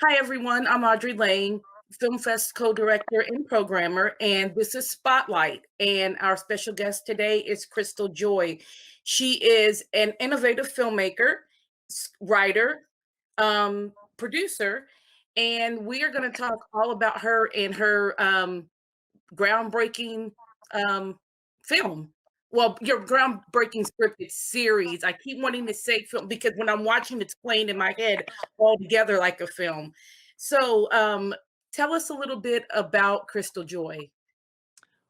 Hi, everyone. I'm Audrey Lane, Film Fest co-director and programmer, and this is Spotlight. And our special guest today is Crystal Joy. She is an innovative filmmaker, writer, producer, and we are going to talk all about her and her groundbreaking um, film. Well, your groundbreaking scripted series. I keep wanting to say film because when I'm watching, it's playing in my head all together like a film. So, tell us a little bit about Crystal Joy.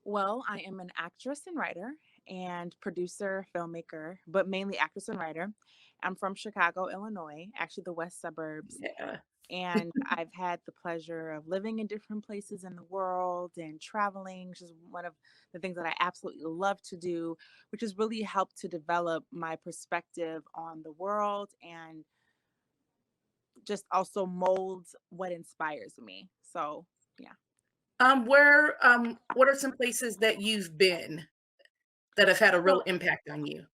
Well, I am an actress and writer and producer, filmmaker, but mainly actress and writer. I'm from Chicago, Illinois, actually the west suburbs. Yeah. And I've had the pleasure of living in different places in the world and traveling, which is one of the things that I absolutely love to do, which has really helped to develop my perspective on the world and just also molds what inspires me. So, yeah. What are some places that you've been that have had a real So, impact on you?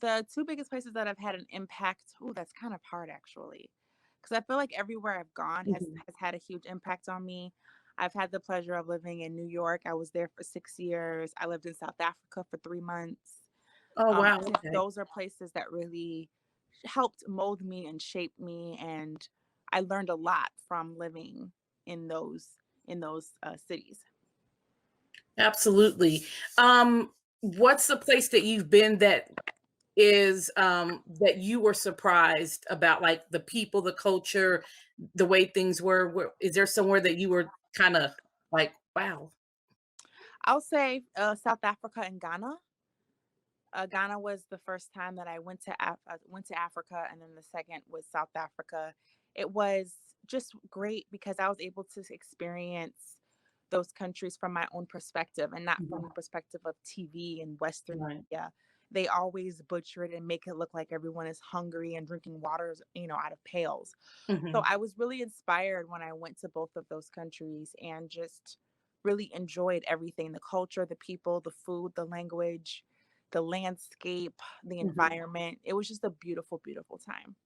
the two biggest places that I've had an impact, oh, that's kind of hard actually, because I feel like everywhere I've gone has Mhm. has had a huge impact on me. I've had the pleasure of living in New York. I was there for 6 years. I lived in South Africa for 3 months. Oh, wow. I think Okay. those are places that really helped mold me and shape me, and I learned a lot from living in those cities. Absolutely. What's the place that you've been that you were surprised about, like, the people, the culture, the way things were? Is there somewhere that you were kinda like, "Wow." I'll say South Africa and Ghana. Ghana was the first time that I went to Africa, and then the second was South Africa. It was just great because I was able to experience those countries from my own perspective and not from Mhm. the perspective of TV and Western Right. media. They always butcher it and make it look like everyone is hungry and drinking waters, out of pails. So Mhm. I was really inspired when I went to both of those countries and just really enjoyed everything, the culture, the people, the food, the language, the landscape, the Mhm. environment. It was just a beautiful, beautiful time.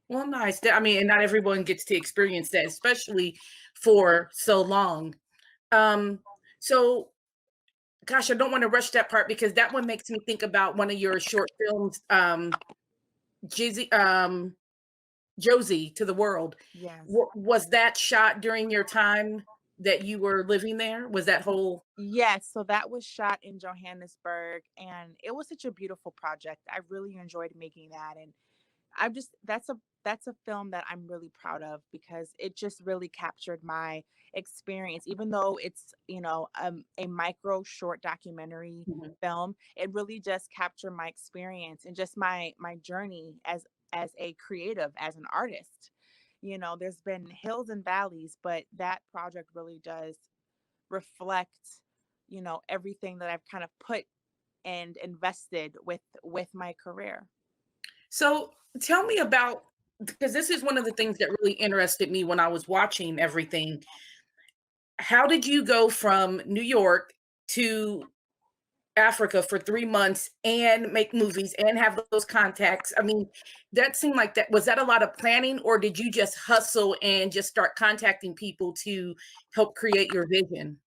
Well, nice. I mean, and not everyone gets to experience that, especially for so long. Um, so gosh, I don't wanna rush that part because that one makes me think about one of your short films, Jizzy Josie to the World. Yes. Was that shot during your time that you were living there? Was that whole Yes, so that was shot in Johannesburg and it was such a beautiful project. I really enjoyed making that, and I've just that's a film that I'm really proud of because it just really captured my experience. Even though it's, a micro short documentary Mhm. film, it really just captured my experience and just my journey as a creative, as an artist. There's been hills and valleys, but that project really does reflect, everything that I've kind of put and invested with my career. So, tell me about, because this is one of the things that really interested me when I was watching everything. How did you go from New York to Africa for 3 months and make movies and have those contacts? I mean, that seemed like that was that a lot of planning, or did you just hustle and just start contacting people to help create your vision?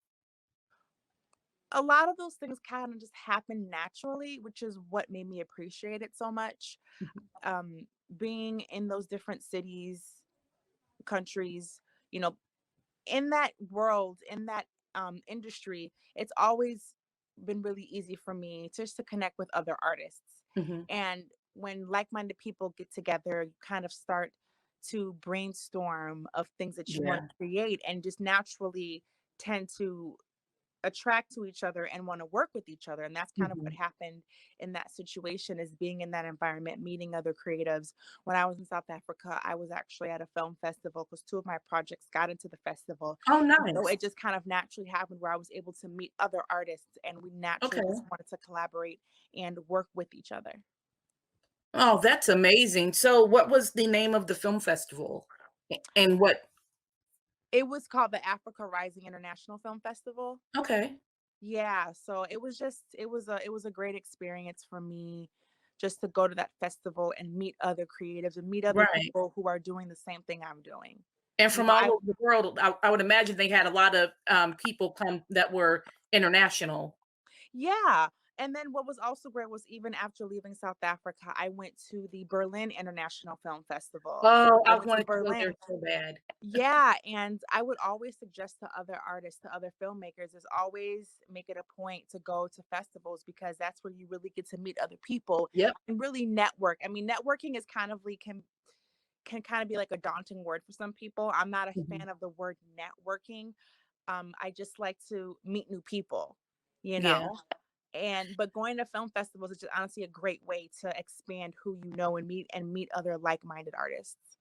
A lot of those things kind of just happen naturally, which is what made me appreciate it so much. Mhm. Um, Being in those different cities, countries, you know, in that world, in that industry, it's always been really easy for me just to connect with other artists. Mhm. And when like-minded people get together, you kind of start to brainstorm of things that you want Yeah. to create and just naturally tend to attract to each other and want to work with each other, and that's kind of what Mhm. happened in that situation, is being in that environment, meeting other creatives. When I was in South Africa, I was actually at a film festival because two of my projects got into the festival, Oh, and so nice. it just kind of naturally happened where I was able to meet other artists and we naturally just Okay. wanted to collaborate and work with each other. Oh, that's amazing. So what was the name of the film festival? And what It was called the Africa Rising International Film Festival. okay. Yeah, so it was a great experience for me just to go to that festival and meet other creatives and meet other Right. people who are doing the same thing I'm doing. And You from know, all over the world, I would imagine they had a lot of, people come that were international. yeah. And then what was also great was even after leaving South Africa, I went to the Berlin International Film Festival. Oh, I I went to wanted to go there Berlin. so bad. Yeah, and I would always suggest to other artists, to other filmmakers, is always make it a point to go to festivals because that's where you really get to meet other people Yep. and really network. I mean, networking is kind of like can kind of be like a daunting word for some people. I'm not a Mhm. fan of the word networking. I just like to meet new people, you Yeah. know. And but going to film festivals is just honestly a great way to expand who you know and meet other like-minded artists.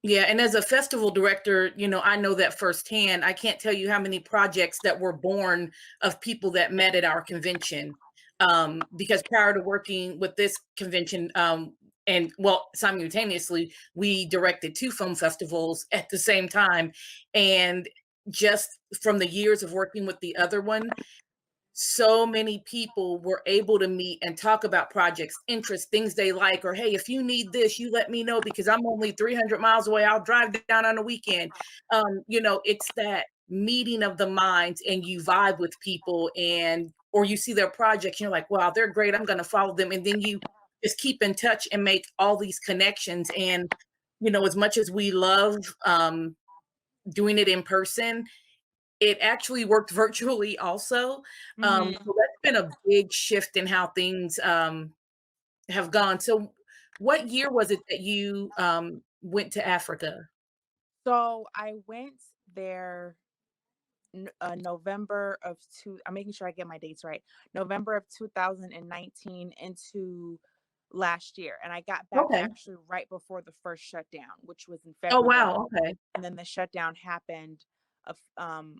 Yeah, and as a festival director, I know that firsthand. I can't tell you how many projects that were born of people that met at our convention. Because prior to working with this convention, and well, simultaneously, we directed two film festivals at the same time. And just from the years of working with the other one, so many people were able to meet and talk about projects, interests, things they like, or hey, if you need this, you let me know because I'm only 300 miles away. I'll drive down on a weekend. It's that meeting of the minds and you vibe with people and or you see their projects, you're like, wow, they're great. I'm gonna follow them. And then you just keep in touch and make all these connections. And as much as we love doing it in person, it actually worked virtually also. Mhm. So that's been a big shift in how things, have gone. So what year was it that you, went to Africa? So I went there November of two. I'm making sure I get my dates right. November of 2019 into last year, and I got back Okay. actually right before the first shutdown, which was in Oh, February, wow, okay. and then the shutdown happened of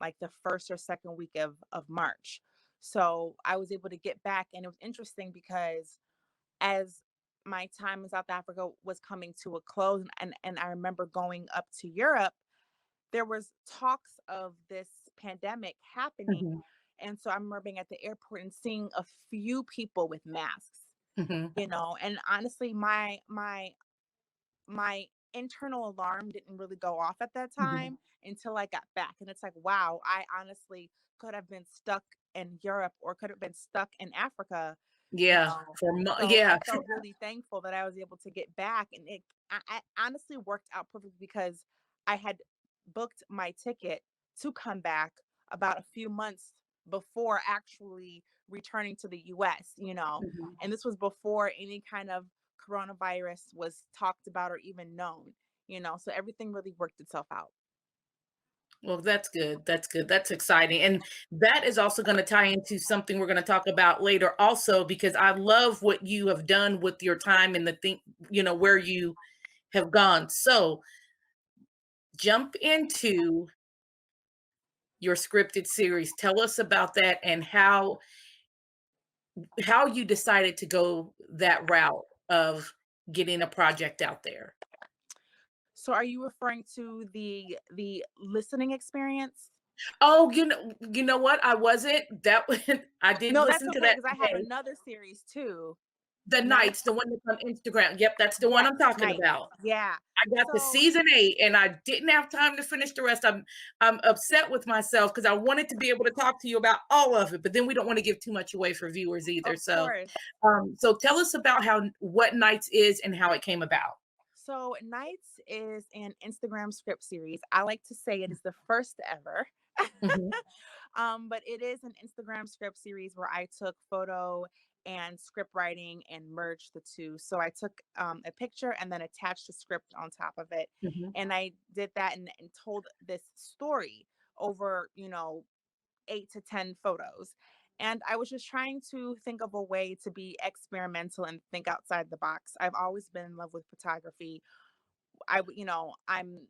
like the first or second week of March. So I was able to get back, and it was interesting because as my time in South Africa was coming to a close, and I remember going up to Europe, there was talks of this pandemic happening, Mhm, and so I remember being at the airport and seeing a few people with masks, mhm, and honestly my internal alarm didn't really go off at that mhm. time until I got back, and it's like, wow, I honestly could have been stuck in Europe or could have been stuck in Africa, you Yeah, know. So I yeah. felt really thankful that I was able to get back, and I honestly worked out perfectly because I had booked my ticket to come back about a few months before actually returning to the US. Mhm. And this was before any kind of coronavirus was talked about or even known. So everything really worked itself out. Well, that's good, that's good, that's exciting, and that is also gonna tie into something we're gonna talk about later also because I love what you have done with your time and the thing where you have gone. So, jump into your scripted series. Tell us about that and how you decided to go that route of getting a project out there. So are you referring to the listening experience? Oh, you know what? I wasn't that I did No, that's listen to okay that because I have today. another series too. The Nights, Nights. the one that's on Instagram. Yep, that's the one Yes, I'm talking nights. about. Yeah. I got to So season 8 and I didn't have time to finish the rest. I'm upset with myself because I wanted to be able to talk to you about all of it, but then we don't want to give too much away for viewers either. of So, course. so tell us about how what Nights is and how it came about. So Nights is an Instagram script series. I like to say it is the first ever. Mhm, But it is an Instagram script series where I took photo and script writing and merged the two. So I took a picture and then attached a script on top of it. mhm, And I did that and told this story over 8 to 10 photos. And I was just trying to think of a way to be experimental and think outside the box. I've always been in love with photography. I'm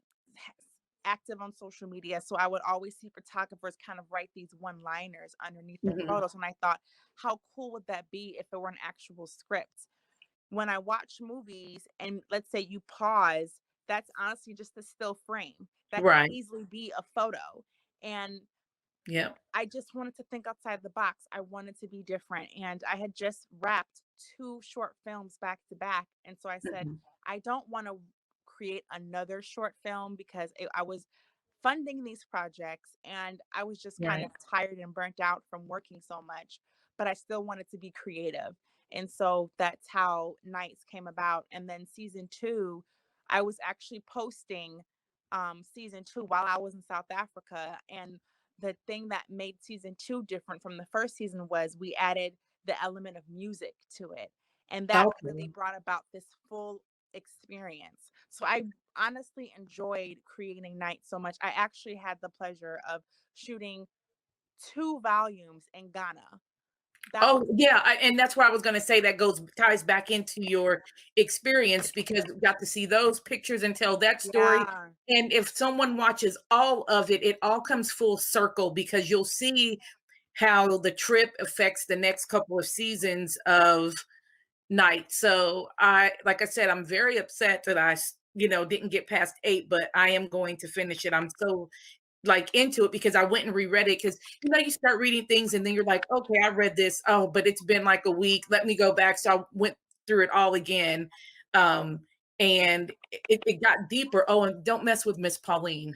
active on social media, so I would always see photographers kind of write these one-liners underneath their mhm. photos, and I thought, how cool would that be if it were an actual script? When I watch movies and let's say you pause, that's honestly just a still frame. That could Right. easily be a photo. And Yep. I just wanted to think outside the box. I wanted to be different. And I had just wrapped two short films back to back. And so I said, Mhm. I don't want to create another short film because I was funding these projects and I was just kind Right. of tired and burnt out from working so much, but I still wanted to be creative. And so that's how Nights came about. And then season two, I was actually posting season two while I was in South Africa. And the thing that made season two different from the first season was we added the element of music to it. And that really Okay. brought about this full experience. So I honestly enjoyed creating Night so much. I actually had the pleasure of shooting two volumes in Ghana. That Oh, was, yeah, and that's where I was gonna say that goes ties back into your experience because you got to see those pictures and tell that story, yeah, and if someone watches all of it, it all comes full circle because you'll see how the trip affects the next couple of seasons of Night. So like I said, I'm very upset that didn't get past 8, but I am going to finish it. I'm so like into it because I went and reread it because you start reading things and then you're like, okay, I read this. Oh, but it's been like a week. Let me go back. So I went through it all again. Um, and it got deeper. Oh, and don't mess with Miss Pauline.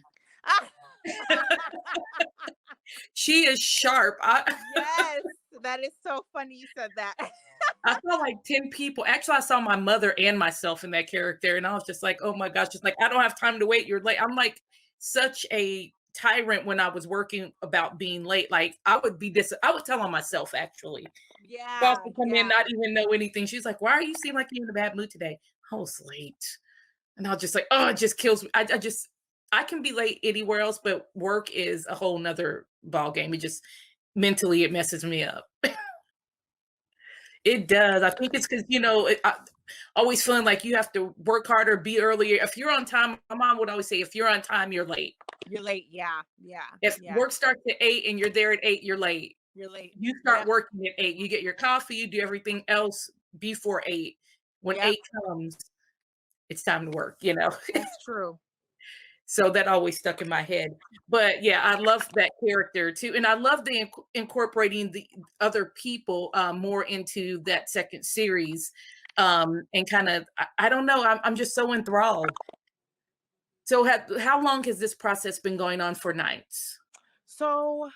She is sharp. yes, that is so funny you said that. I saw like 10 people. Actually, I saw my mother and myself in that character, and I was just like, "Oh my gosh!" Just like, "I don't have time to wait. You're late." I'm like such a tyrant when I was working about being late. Like I would tell on myself actually. Boss Yeah, would come in, yeah. not even know anything. She's like, "Why are you seem like you're in a bad mood today?" I was late, and I was just like, "Oh, it just kills me." I can be late anywhere else, but work is a whole nother ball game. It just mentally it messes me up. It does. I think it's because always feeling like you have to work harder, be earlier. If you're on time, my mom would always say, if you're on time, you're late. You're late. Yeah, yeah, If yeah. work starts at 8 and you're there at 8, you're late. You're late. You start Yep, working at 8. You get your coffee, you do everything else before 8. When yep. 8 comes, it's time to work. That's true. So that always stuck in my head. But yeah, I love that character too. And I love the incorporating the other people more into that second series. And kind of, I don't know, I'm just so enthralled. So how long has this process been going on for Nights? So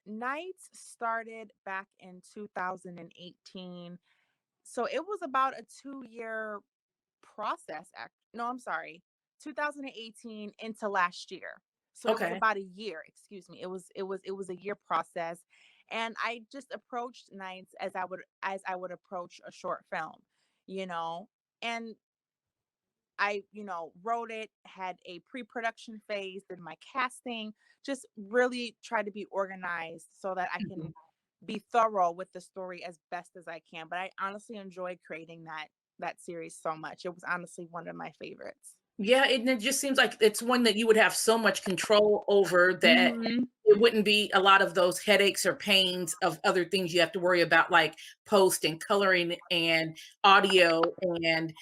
Nights started back in 2018. So it was about a 2-year process. No, I'm sorry, 2018 into last year. So it was Okay. about a year. Excuse me. It was a year process, and I just approached Nights as I would approach a short film, you know, and I, wrote it, had a pre-production phase, did my casting, just really try to be organized so that I Mhm. can be thorough with the story as best as I can. But I honestly enjoyed creating that series so much. It was honestly one of my favorites. Yeah, it just seems like it's one that you would have so much control over that Mhm. it wouldn't be a lot of those headaches or pains of other things you have to worry about, like post and coloring and audio and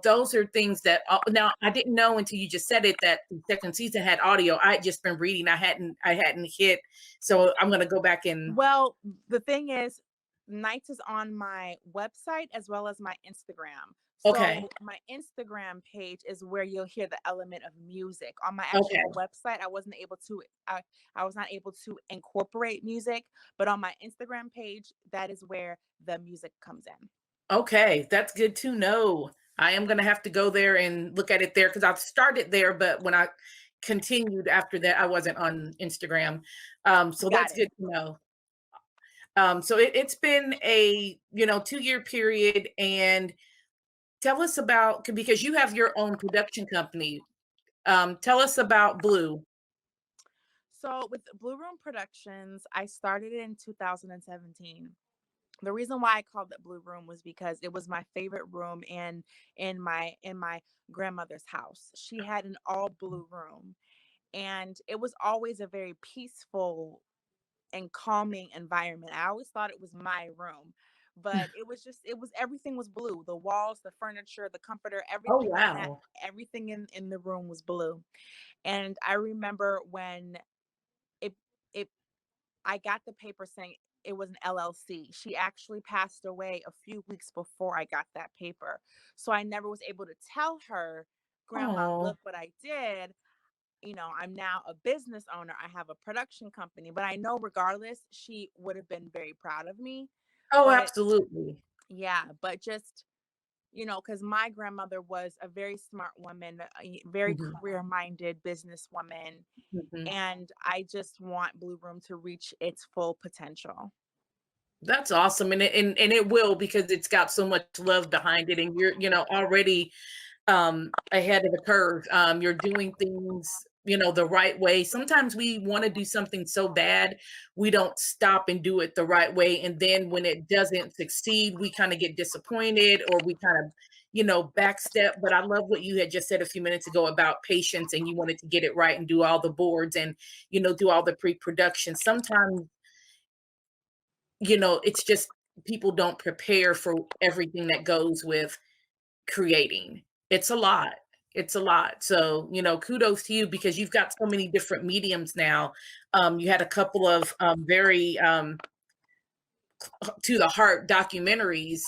those are things that now I didn't know until you just said it that the second season had audio. I had just been reading. I hadn't hit. So I'm gonna go back and Well, the thing is, Nights is on my website as well as my Instagram. okay. So my Instagram page is where you'll hear the element of music. On my Okay. actual website, I was not able to incorporate music, but on my Instagram page, that is where the music comes in. Okay. That's good to know. I am gonna have to go there and look at it there because I've started there, but when I continued after that, I wasn't on Instagram. So Got that's it. good to know. So it's been a 2-year period, and tell us about because you have your own production company. Tell us about Blue. So with Blue Room Productions, I started it in 2017. The reason why I called it Blue Room was because it was my favorite room in my grandmother's house. She had an all blue room, and it was always a very peaceful and calming environment. I always thought it was my room, but it was everything was blue. The walls, the furniture, the comforter, Oh, everything wow. in the room was blue. And I remember when it it I got the paper saying it was an LLC. She actually passed away a few weeks before I got that paper. So I never was able to tell her grandma, Oh. look what I did. I'm now a business owner. I have a production company, but I know regardless, she would have been very proud of me. Oh, But absolutely. yeah, but just, because my grandmother was a very smart woman, a very Mhm, career minded businesswoman. mhm. And I just want Blue Room to reach its full potential. That's awesome, and it will because it's got so much love behind it, and you're, already ahead of the curve. You're doing things, the right way. Sometimes we want to do something so bad, we don't stop and do it the right way. And then when it doesn't succeed, we kind of get disappointed or we kind of, backstep. But I love what you had just said a few minutes ago about patience and you wanted to get it right and do all the boards and, do all the pre production. Sometimes, it's just people don't prepare for everything that goes with creating. It's a lot. It's a lot. So, kudos to you because you've got so many different mediums now. You had a couple of very to the heart documentaries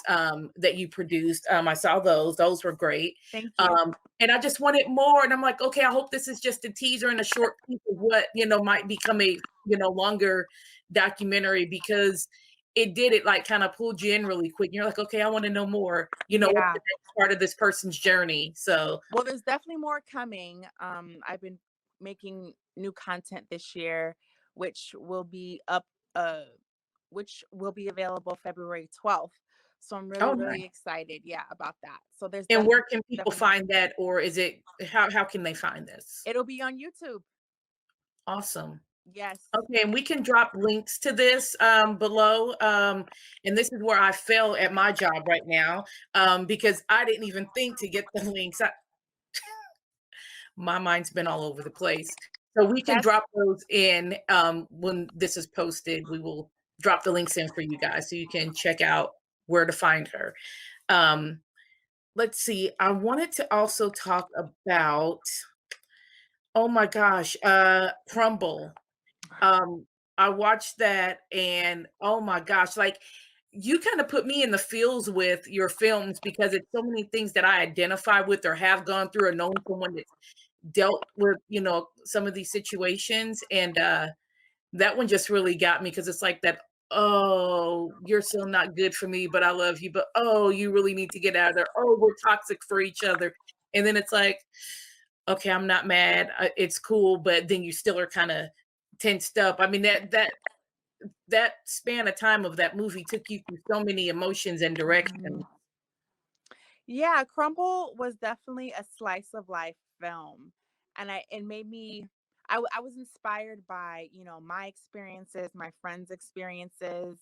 that you produced. I saw those; those were great. Thank you. And I just wanted more. And I'm like, okay, I hope this is just a teaser and a short piece of what might become a longer documentary because it did it like kind of pulled you in really quick. You're like, okay, I want to know more. What's Yeah. the next part of this person's journey? So, Well, there's definitely more coming. I've been making new content this year, which will be up, uh, which will be available February 12th. So I'm really, oh, nice. really excited, yeah, about that. So there's And where can people definitely more. find that, or is it how can they find this? It'll be on YouTube. Awesome. Yes. Okay, and we can drop links to this below. And this is where I fail at my job right now because I didn't even think to get the links. My mind's been all over the place. So we can That's drop those in when this is posted. We will drop the links in for you guys so you can check out where to find her. Um, let's see. I wanted to also talk about, oh my gosh, Crumble. Um, I watched that and oh my gosh, like you kind of put me in the feels with your films because it's so many things that I identify with or have gone through or known someone that's dealt with, some of these situations. And that one just really got me because it's like that, oh, you're so not good for me, but I love you. But oh, you really need to get out of there. Oh, we're toxic for each other. And then it's like, okay, I'm not mad. It's cool, but then you still are kind of tensed up. I mean, that span of time of that movie took you through so many emotions and Mhm. directions. Yeah, Crumble was definitely a slice of life film. And it made me, I was inspired by, my experiences, my friends' experiences.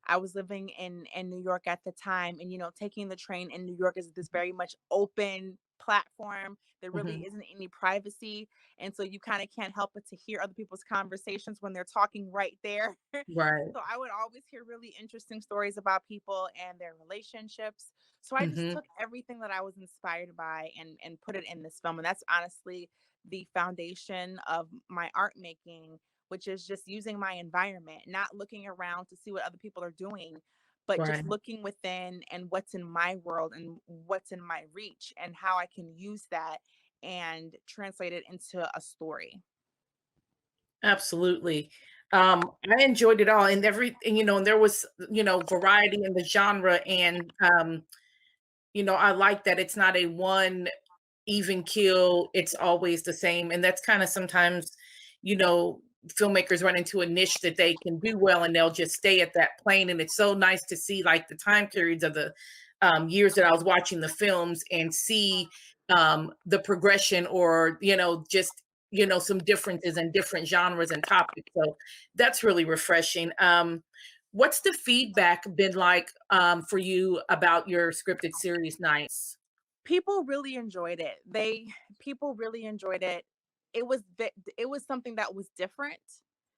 I was living in New York at the time, and taking the train in New York is this very much open platform. There really Mhm. isn't any privacy, and so you kind of can't help but to hear other people's conversations when they're talking right there. Right. So I would always hear really interesting stories about people and their relationships. So I just Mhm. took everything that I was inspired by and put it in this film, and that's honestly the foundation of my art making, which is just using my environment, not looking around to see what other people are doing, but Right. just looking within and what's in my world and what's in my reach and how I can use that and translate it into a story. Absolutely. I enjoyed it all and everything, and there was, variety in the genre and I like that it's not a one even kill, it's always the same. And that's kind of sometimes, you know, filmmakers run into a niche that they can do well and they'll just stay at that plane. And it's so nice to see like the time periods of the years that I was watching the films and see the progression or, just, some differences in different genres and topics. So that's really refreshing. What's the feedback been like for you about your scripted series, Nice? People really enjoyed it. People really enjoyed it. It was something that was different.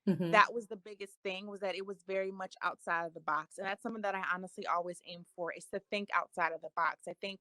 Hmm. That was the biggest thing, was that it was very much outside of the box, and that's something that I honestly always aim for, is to think outside of the box. I think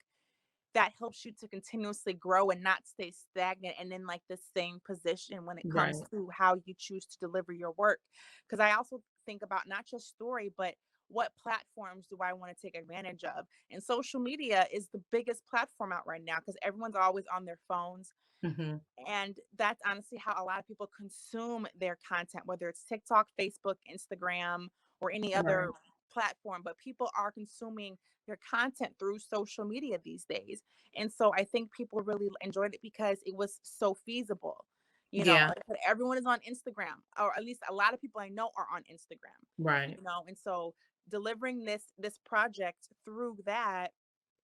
that helps you to continuously grow and not stay stagnant and in like the same position when it comes Right. to how you choose to deliver your work. Because I also think about not just story, but what platforms do I want to take advantage of? And social media is the biggest platform out right now because everyone's always on their phones. Mhm. And that's honestly how a lot of people consume their content, whether it's TikTok, Facebook, Instagram, or any other Right. platform. But people are consuming their content through social media these days. And so I think people really enjoyed it because it was so feasible. Yeah. Like I said, everyone is on Instagram, or at least a lot of people I know are on Instagram, Right. and so delivering this project through that,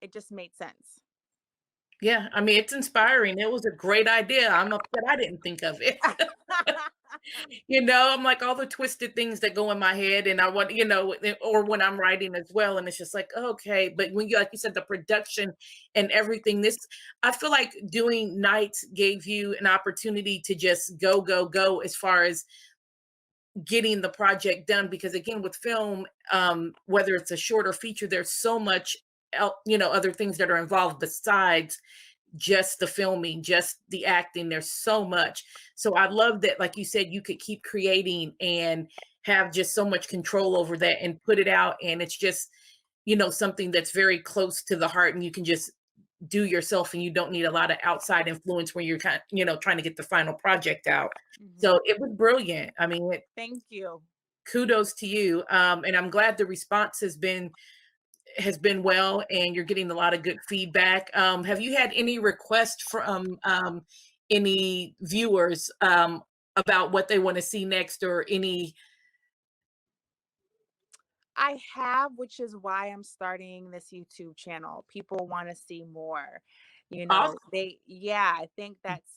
it just made sense. Yeah, I mean, it's inspiring. It was a great idea. I'm upset I didn't think of it. I'm like all the twisted things that go in my head, and I want, or when I'm writing as well, and it's just like, okay. But when you, like you said, the production and everything, I feel like doing nights gave you an opportunity to just go, go, go as far as getting the project done. Because again, with film, whether it's a short or feature, there's so much, other things that are involved besides just the filming, just the acting. There's so much. So I love that, like you said, you could keep creating and have just so much control over that and put it out. And it's just, something that's very close to the heart and you can just do yourself and you don't need a lot of outside influence when you're trying to get the final project out. Mhm. So it was brilliant. I mean, Thank you. kudos to you. And I'm glad the response has been well and you're getting a lot of good feedback. Have you had any requests from any viewers about what they want to see next or any I have, which is why I'm starting this YouTube channel. People want to see more. awesome? Yeah, I think that's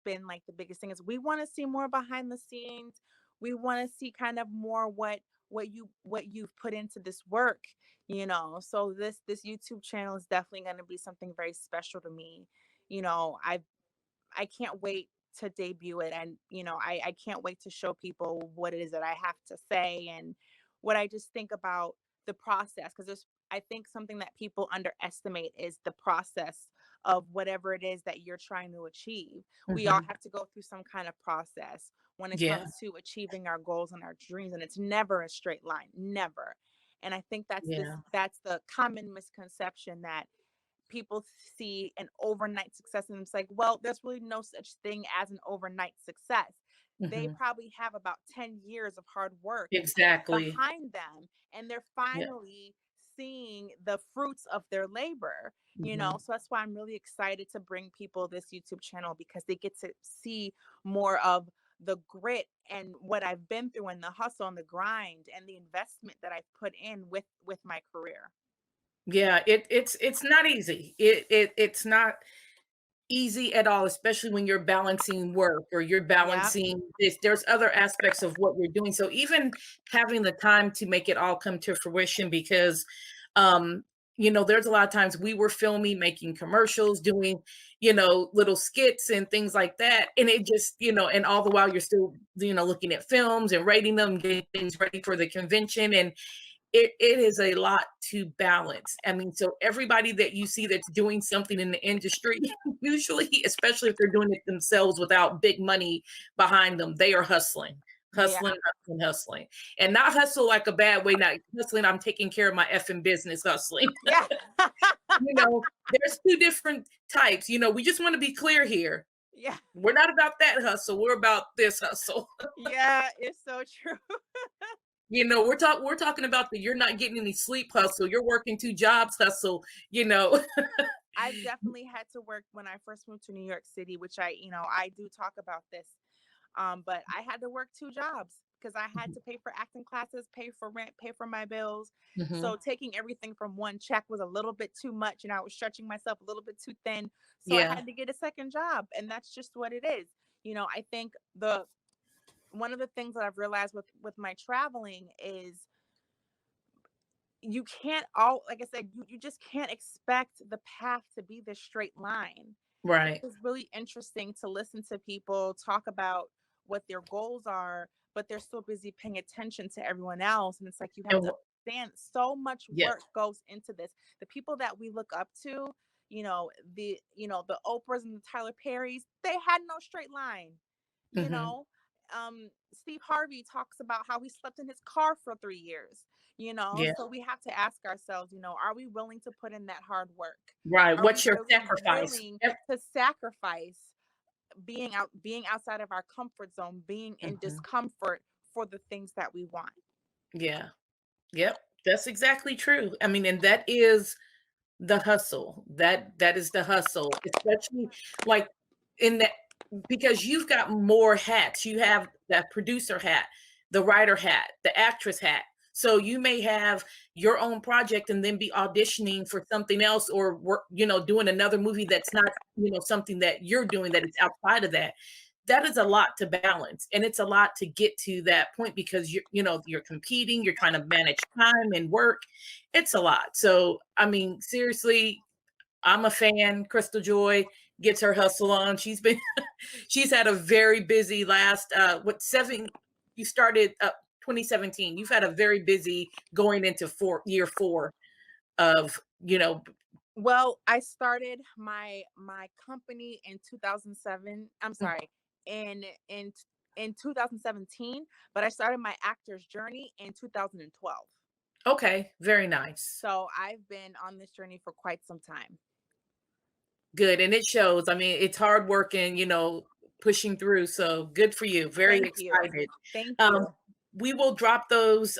been like the biggest thing is we want to see more behind the scenes. We want to see kind of more what you've put into this work. So this YouTube channel is definitely going to be something very special to me. You know, I can't wait to debut it, and I can't wait to show people what it is that I have to say and what I just think about the process, because there's I think something that people underestimate is the process of whatever it is that you're trying to achieve. We all Hmm. have to go through some kind of process when it Yeah, comes to achieving our goals and our dreams, and it's never a straight line, never. And I think yeah. that's the common misconception, that people see an overnight success and it's like, well, there's really no such thing as an overnight success. They Hmm. probably have about 10 years of hard work Exactly. behind them, and they're Yeah. finally seeing the fruits of their labor. Hmm. So that's why I'm really excited to bring people this YouTube channel, because they get to see more of the grit and what I've been through, and the hustle and the grind and the investment that I've put in with my career. Yeah, it's not easy. It's not easy at all, especially when you're balancing work or you're Yeah. balancing this. There's other aspects of what you're doing. So even having the time to make it all come to fruition, because um, there's a lot of times we were filming, making commercials, doing, little skits and things like that. And it just, and all the while you're still, looking at films and rating them, getting things ready for the convention. And it is a lot to balance. I mean, so everybody that you see that's doing something in the industry, usually, especially if they're doing it themselves without big money behind them, they are hustling, Yeah. hustling, hustling, hustling. And not hustle like a bad way, not hustling, I'm taking care of my effing business hustling. Yeah. There's two different types. We just want to be clear here. Yeah. We're not about that hustle. We're about this hustle. Yeah, it's so true. We're talking about the you're not getting any sleep hustle. You're working two jobs hustle, you know. I've definitely had to work when I first moved to New York City, which I do talk about this. But I had to work two jobs because I had to pay for acting classes, pay for rent, pay for my bills. Mhm. So taking everything from one check was a little bit too much, and I was stretching myself a little bit too thin. So I Yeah. had to get a second job, and that's just what it is. I think the one of the things that I've realized with my traveling is you can't all like I said, you just can't expect the path to be this straight line. It Right. was really interesting to listen to people talk about what their goals are, but they're so busy paying attention to everyone else. And it's like you have And to understand so much yes. work goes into this. The people that we look up to, the Oprahs and the Tyler Perrys, they had no straight line, you Mhm. know. Steve Harvey talks about how he slept in his car for 3 years. Yeah. So we have to ask ourselves, are we willing to put in that hard work? Right. Are we What's your really sacrifice? willing Yep. to sacrifice being outside of our comfort zone, being in Mhm. discomfort for the things that we want? Yeah. Yep. That's exactly true. I mean, and that is the hustle. That is the hustle, especially like in that because you've got more hats. You have that producer hat, the writer hat, the actress hat. So you may have your own project and then be auditioning for something else or work, doing another movie that's not, something that you're doing that is outside of that. That is a lot to balance and it's a lot to get to that point because you're competing, you're trying to manage time and work. It's a lot. So, I mean, seriously, I'm a fan. Crystal Joy gets her hustle on. She's had a very busy last you started 2017. You've had a very busy going into year 4 of, Well, I started my company in 2007. I'm mm, sorry, in in in 2017, but I started my actor's journey in 2012. okay, very nice. So I've been on this journey for quite some time. Good, and it shows. I mean, it's hard working, pushing through, so good for you. Very Thank you. excited. Thank Um, you. we will drop those,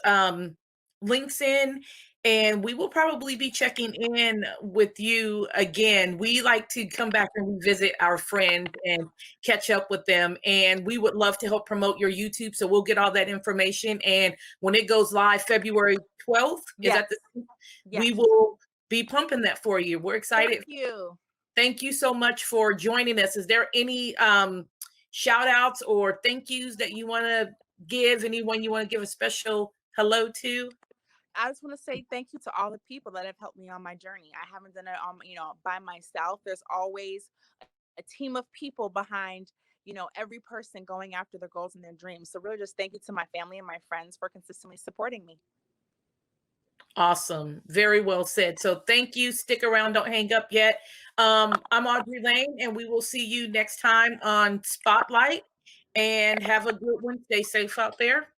links in, and we will probably be checking in with you again. We like to come back and revisit our friends and catch up with them, and we would love to help promote your YouTube, so we'll get all that information, and when it goes live February 12th, is Yes. that the we Yes. will be pumping that for you. We're Thank excited. you. Thank you so much for joining us. Is there any shout outs or thank yous that you want to give? Anyone you want to give a special hello to? I just want to say thank you to all the people that have helped me on my journey. I haven't done it by myself. There's always a team of people behind, every person going after their goals and their dreams. So really just thank you to my family and my friends for consistently supporting me. Awesome. Very well said. So thank you. Stick around. Don't hang up yet. I'm Audrey Lane, and we will see you next time on Spotlight. And have a good one. Stay safe out there.